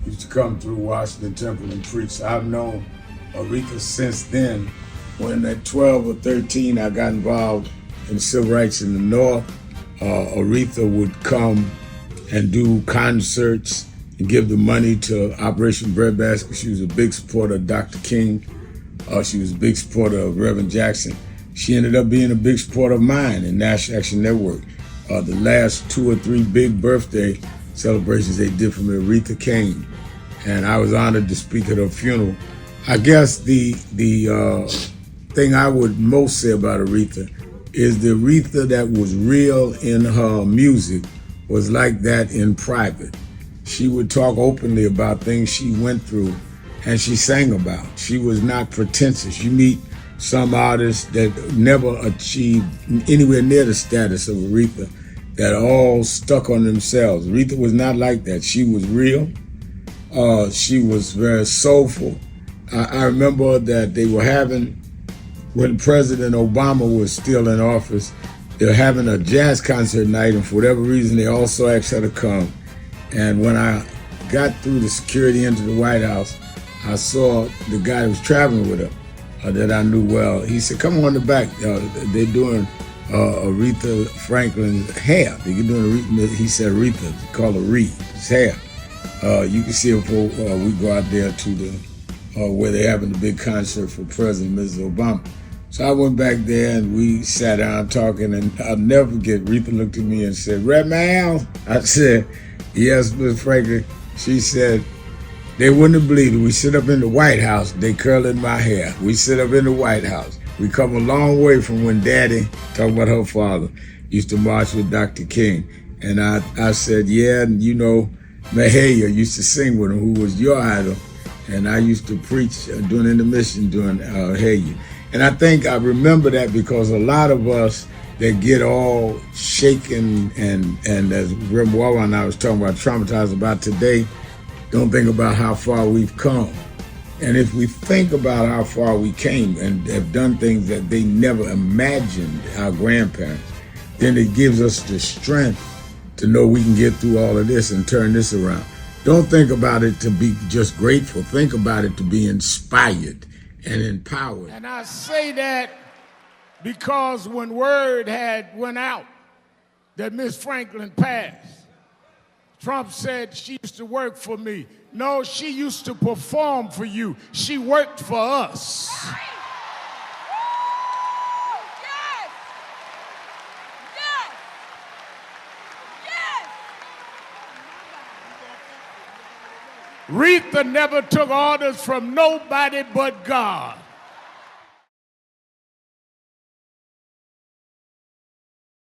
used to come through Washington Temple and preach. I've known Aretha since then. When at 12 or 13 I got involved in civil rights in the North, Aretha would come and do concerts and give the money to Operation Breadbasket. She was a big supporter of Dr. King. She was a big supporter of Reverend Jackson. She ended up being a big supporter of mine in National Action Network. The last 2 or 3 big birthday celebrations they did for me, Aretha came, and I was honored to speak at her funeral. I guess the thing I would most say about Aretha is the Aretha that was real in her music was like that in private. She would talk openly about things she went through and she sang about. She was not pretentious. You meet some artists that never achieved anywhere near the status of Aretha, that all stuck on themselves. Aretha was not like that. She was real. She was very soulful. I remember that they were having, when President Obama was still in office, they were having a jazz concert night, and for whatever reason, they also asked her to come. And when I got through the security into the White House, I saw the guy who was traveling with her that I knew well. He said, "Come on the back. They're doing Aretha Franklin's hair. They're doing Aretha." He said Aretha, called her Reed's hair. You can see her before we go out there to the where they're having the big concert for President and Mrs. Obama. So I went back there and we sat down talking, and I'll never forget, Aretha looked at me and said, "Red Man?" I said, "Yes, Miss Franklin." She said, "They wouldn't have believed it. We sit up in the White House, they curling my hair. We sit up in the White House. We come a long way from when Daddy," talking about her father, "used to march with Dr. King." And I said, "Yeah, and you know, Mahalia used to sing with him, who was your idol. And I used to preach during intermission during Hayu." And I think I remember that because a lot of us that get all shaken and as Reverend Wawa and I was talking about, traumatized about today, don't think about how far we've come. And if we think about how far we came and have done things that they never imagined, our grandparents, then it gives us the strength to know we can get through all of this and turn this around. Don't think about it to be just grateful. Think about it to be inspired and empowered. And I say that because when word had went out that Miss Franklin passed, Trump said she used to work for me. No, she used to perform for you. She worked for us. Aretha never took orders from nobody but God.